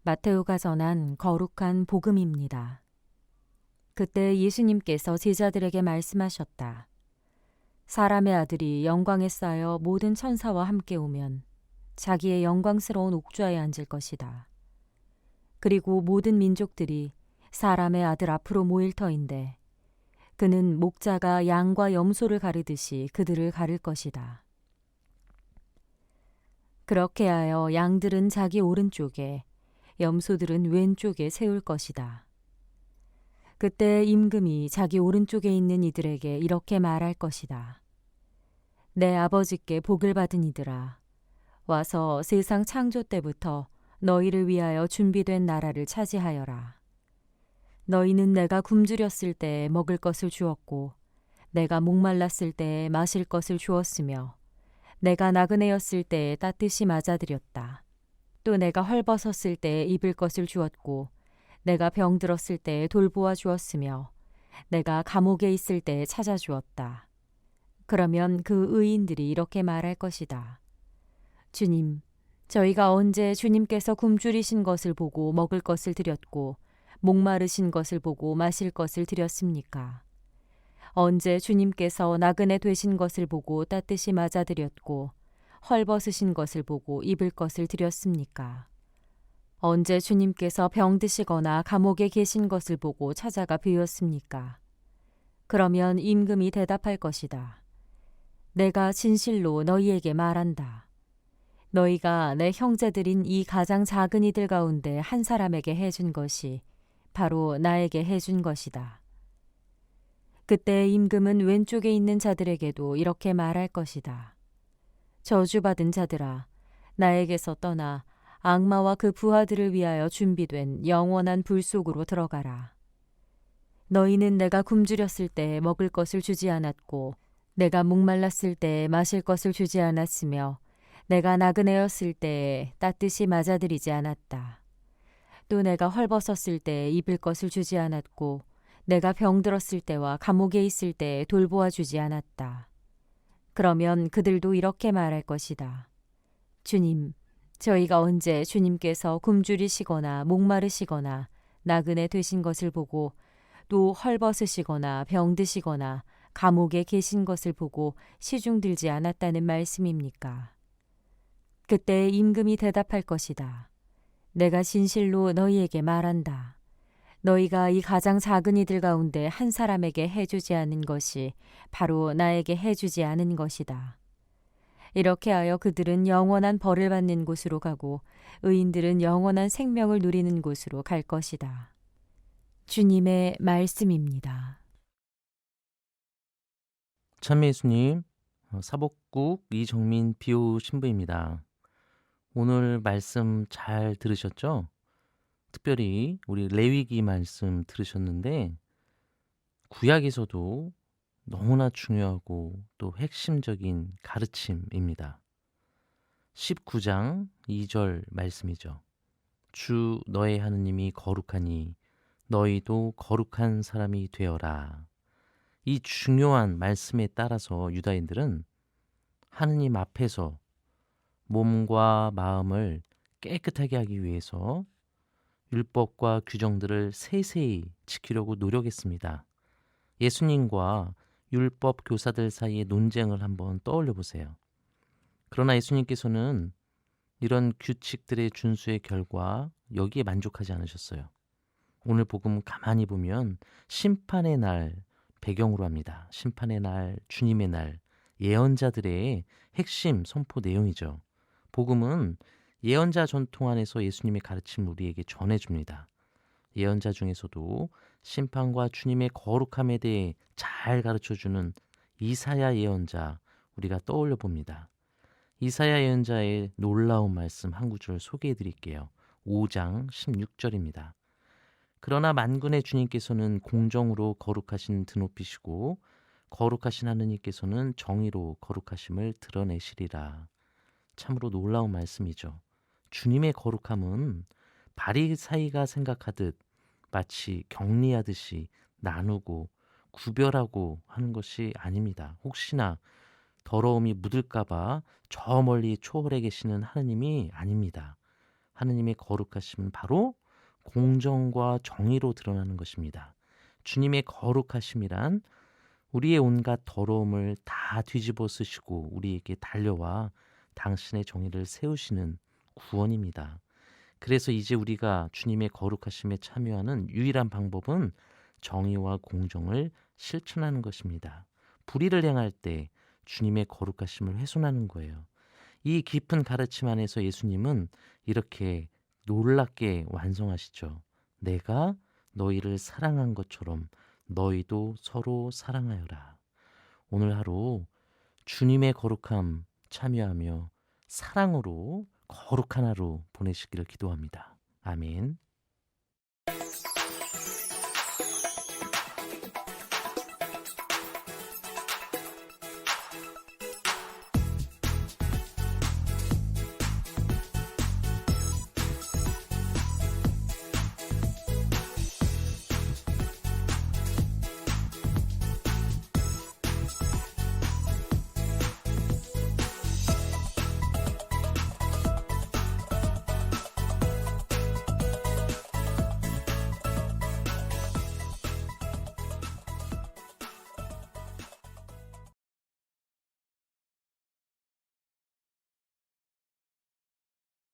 마테오가 전한 거룩한 복음입니다. 그때 예수님께서 제자들에게 말씀하셨다. 사람의 아들이 영광에 쌓여 모든 천사와 함께 오면 자기의 영광스러운 옥좌에 앉을 것이다. 그리고 모든 민족들이 사람의 아들 앞으로 모일 터인데 그는 목자가 양과 염소를 가르듯이 그들을 가를 것이다. 그렇게 하여 양들은 자기 오른쪽에 염소들은 왼쪽에 세울 것이다. 그때 임금이 자기 오른쪽에 있는 이들에게 이렇게 말할 것이다. 내 아버지께 복을 받은 이들아, 와서 세상 창조 때부터 너희를 위하여 준비된 나라를 차지하여라. 너희는 내가 굶주렸을 때 먹을 것을 주었고 내가 목말랐을 때 마실 것을 주었으며 내가 나그네였을 때 따뜻이 맞아들였다. 또 내가 헐벗었을 때 입을 것을 주었고 내가 병들었을 때 돌보아 주었으며 내가 감옥에 있을 때 찾아주었다. 그러면 그 의인들이 이렇게 말할 것이다. 주님, 저희가 언제 주님께서 굶주리신 것을 보고 먹을 것을 드렸고 목마르신 것을 보고 마실 것을 드렸습니까? 언제 주님께서 나그네 되신 것을 보고 따뜻이 맞아드렸고 헐벗으신 것을 보고 입을 것을 드렸습니까? 언제 주님께서 병드시거나 감옥에 계신 것을 보고 찾아가 비웠습니까? 그러면 임금이 대답할 것이다. 내가 진실로 너희에게 말한다. 너희가 내 형제들인 이 가장 작은 이들 가운데 한 사람에게 해준 것이 바로 나에게 해준 것이다. 그때 임금은 왼쪽에 있는 자들에게도 이렇게 말할 것이다. 저주받은 자들아, 나에게서 떠나 악마와 그 부하들을 위하여 준비된 영원한 불 속으로 들어가라. 너희는 내가 굶주렸을 때 먹을 것을 주지 않았고 내가 목말랐을 때 마실 것을 주지 않았으며 내가 나그네였을 때에 따뜻이 맞아들이지 않았다. 또 내가 헐벗었을 때 입을 것을 주지 않았고 내가 병들었을 때와 감옥에 있을 때에 돌보아 주지 않았다. 그러면 그들도 이렇게 말할 것이다. 주님, 저희가 언제 주님께서 굶주리시거나 목마르시거나 나그네 되신 것을 보고 또 헐벗으시거나 병드시거나 감옥에 계신 것을 보고 시중 들지 않았다는 말씀입니까? 그때 임금이 대답할 것이다. 내가 진실로 너희에게 말한다. 너희가 이 가장 작은 이들 가운데 한 사람에게 해주지 않은 것이 바로 나에게 해주지 않은 것이다. 이렇게 하여 그들은 영원한 벌을 받는 곳으로 가고 의인들은 영원한 생명을 누리는 곳으로 갈 것이다. 주님의 말씀입니다. 참미 예수님, 사복국 이정민 비오 신부입니다. 오늘 말씀 잘 들으셨죠? 특별히 우리 레위기 말씀 들으셨는데 구약에서도 너무나 중요하고 또 핵심적인 가르침입니다. 19장 2절 말씀이죠. 주 너의 하느님이 거룩하니 너희도 거룩한 사람이 되어라. 이 중요한 말씀에 따라서 유다인들은 하느님 앞에서 몸과 마음을 깨끗하게 하기 위해서 율법과 규정들을 세세히 지키려고 노력했습니다. 예수님과 율법 교사들 사이의 논쟁을 한번 떠올려 보세요. 그러나 예수님께서는 이런 규칙들의 준수의 결과 여기에 만족하지 않으셨어요. 오늘 복음 가만히 보면 심판의 날 배경으로 합니다. 심판의 날, 주님의 날, 예언자들의 핵심 선포 내용이죠. 복음은 예언자 전통 안에서 예수님의 가르침을 우리에게 전해줍니다. 예언자 중에서도 심판과 주님의 거룩함에 대해 잘 가르쳐주는 이사야 예언자 우리가 떠올려 봅니다. 이사야 예언자의 놀라운 말씀 한 구절 소개해 드릴게요. 5장 16절입니다. 그러나 만군의 주님께서는 공정으로 거룩하신 드높이시고 거룩하신 하느님께서는 정의로 거룩하심을 드러내시리라. 참으로 놀라운 말씀이죠. 주님의 거룩함은 바리사이가 생각하듯 마치 격리하듯이 나누고 구별하고 하는 것이 아닙니다. 혹시나 더러움이 묻을까 봐 저 멀리 초월해 계시는 하느님이 아닙니다. 하느님의 거룩하심은 바로 공정과 정의로 드러나는 것입니다. 주님의 거룩하심이란 우리의 온갖 더러움을 다 뒤집어 쓰시고 우리에게 달려와 당신의 정의를 세우시는 구원입니다. 그래서 이제 우리가 주님의 거룩하심에 참여하는 유일한 방법은 정의와 공정을 실천하는 것입니다. 불의를 행할 때 주님의 거룩하심을 훼손하는 거예요. 이 깊은 가르침 안에서 예수님은 이렇게 놀랍게 완성하시죠. 내가 너희를 사랑한 것처럼 너희도 서로 사랑하여라. 오늘 하루 주님의 거룩함 참여하며 사랑으로 거룩한 하루 보내시기를 기도합니다. 아멘.